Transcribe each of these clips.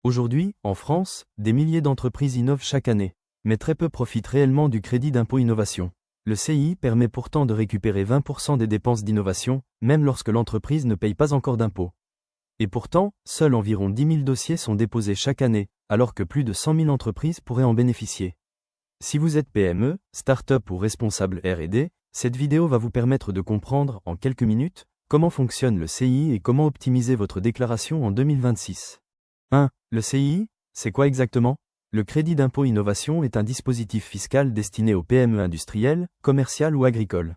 Aujourd'hui, en France, des milliers d'entreprises innovent chaque année, mais très peu profitent réellement du crédit d'impôt innovation. Le CII permet pourtant de récupérer 20% des dépenses d'innovation, même lorsque l'entreprise ne paye pas encore d'impôt. Et pourtant, seuls environ 10 000 dossiers sont déposés chaque année, alors que plus de 100 000 entreprises pourraient en bénéficier. Si vous êtes PME, start-up ou responsable R&D, cette vidéo va vous permettre de comprendre, en quelques minutes, comment fonctionne le CII et comment optimiser votre déclaration en 2026. 1. Le CII, c'est quoi exactement? Le crédit d'impôt innovation est un dispositif fiscal destiné aux PME industrielles, commerciales ou agricoles.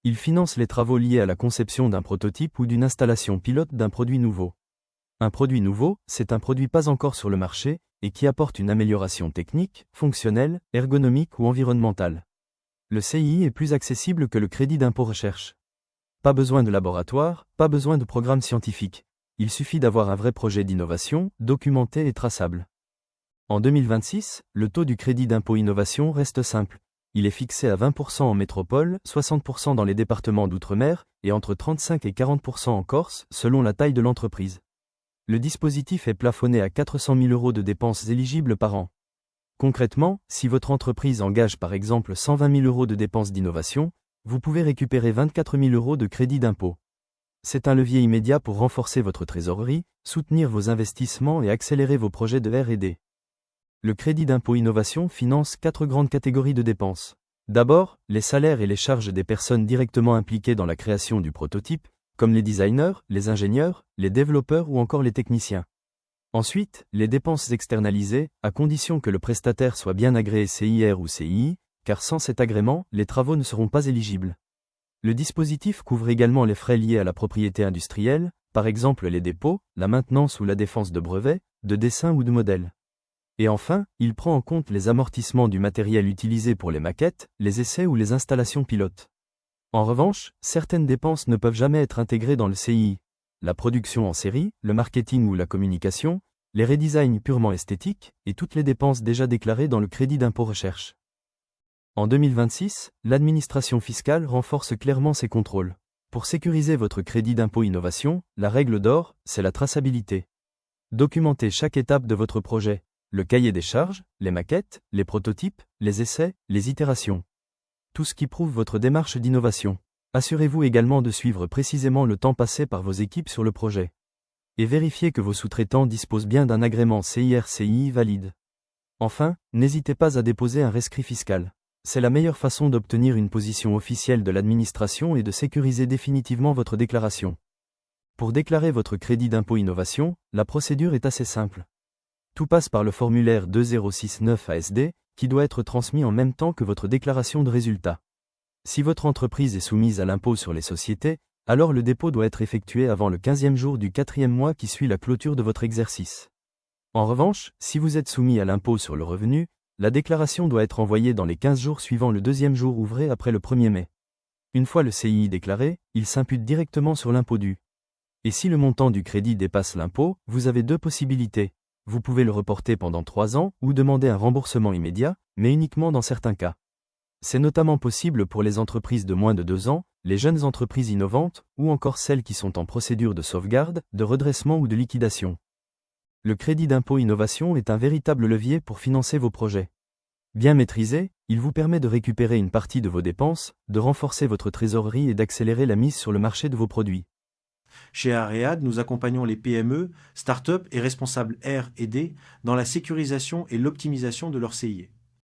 Il finance les travaux liés à la conception d'un prototype ou d'une installation pilote d'un produit nouveau. Un produit nouveau, c'est un produit pas encore sur le marché, et qui apporte une amélioration technique, fonctionnelle, ergonomique ou environnementale. Le CII est plus accessible que le crédit d'impôt recherche. Pas besoin de laboratoire, pas besoin de programme scientifique. Il suffit d'avoir un vrai projet d'innovation, documenté et traçable. En 2026, le taux du crédit d'impôt innovation reste simple. Il est fixé à 20% en métropole, 60% dans les départements d'outre-mer, et entre 35 et 40% en Corse, selon la taille de l'entreprise. Le dispositif est plafonné à 400 000 € de dépenses éligibles par an. Concrètement, si votre entreprise engage par exemple 120 000 € de dépenses d'innovation, vous pouvez récupérer 24 000 € de crédit d'impôt. C'est un levier immédiat pour renforcer votre trésorerie, soutenir vos investissements et accélérer vos projets de R&D. Le crédit d'impôt innovation finance 4 grandes catégories de dépenses. D'abord, les salaires et les charges des personnes directement impliquées dans la création du prototype, comme les designers, les ingénieurs, les développeurs ou encore les techniciens. Ensuite, les dépenses externalisées, à condition que le prestataire soit bien agréé CIR ou CII, car sans cet agrément, les travaux ne seront pas éligibles. Le dispositif couvre également les frais liés à la propriété industrielle, par exemple les dépôts, la maintenance ou la défense de brevets, de dessins ou de modèles. Et enfin, il prend en compte les amortissements du matériel utilisé pour les maquettes, les essais ou les installations pilotes. En revanche, certaines dépenses ne peuvent jamais être intégrées dans le CII. La production en série, le marketing ou la communication, les redesigns purement esthétiques, et toutes les dépenses déjà déclarées dans le crédit d'impôt recherche. En 2026, l'administration fiscale renforce clairement ses contrôles. Pour sécuriser votre crédit d'impôt innovation, la règle d'or, c'est la traçabilité. Documentez chaque étape de votre projet, le cahier des charges, les maquettes, les prototypes, les essais, les itérations. Tout ce qui prouve votre démarche d'innovation. Assurez-vous également de suivre précisément le temps passé par vos équipes sur le projet. Et vérifiez que vos sous-traitants disposent bien d'un agrément CIR-CII valide. Enfin, n'hésitez pas à déposer un rescrit fiscal. C'est la meilleure façon d'obtenir une position officielle de l'administration et de sécuriser définitivement votre déclaration. Pour déclarer votre crédit d'impôt innovation, la procédure est assez simple. Tout passe par le formulaire 2069 ASD, qui doit être transmis en même temps que votre déclaration de résultat. Si votre entreprise est soumise à l'impôt sur les sociétés, alors le dépôt doit être effectué avant le 15e jour du 4e mois qui suit la clôture de votre exercice. En revanche, si vous êtes soumis à l'impôt sur le revenu, la déclaration doit être envoyée dans les 15 jours suivant le 2e jour ouvré après le 1er mai. Une fois le CII déclaré, il s'impute directement sur l'impôt dû. Et si le montant du crédit dépasse l'impôt, vous avez deux possibilités. Vous pouvez le reporter pendant 3 ans ou demander un remboursement immédiat, mais uniquement dans certains cas. C'est notamment possible pour les entreprises de moins de 2 ans, les jeunes entreprises innovantes, ou encore celles qui sont en procédure de sauvegarde, de redressement ou de liquidation. Le crédit d'impôt innovation est un véritable levier pour financer vos projets. Bien maîtrisé, il vous permet de récupérer une partie de vos dépenses, de renforcer votre trésorerie et d'accélérer la mise sur le marché de vos produits. Chez Aread, nous accompagnons les PME, start-up et responsables R&D dans la sécurisation et l'optimisation de leur CIE.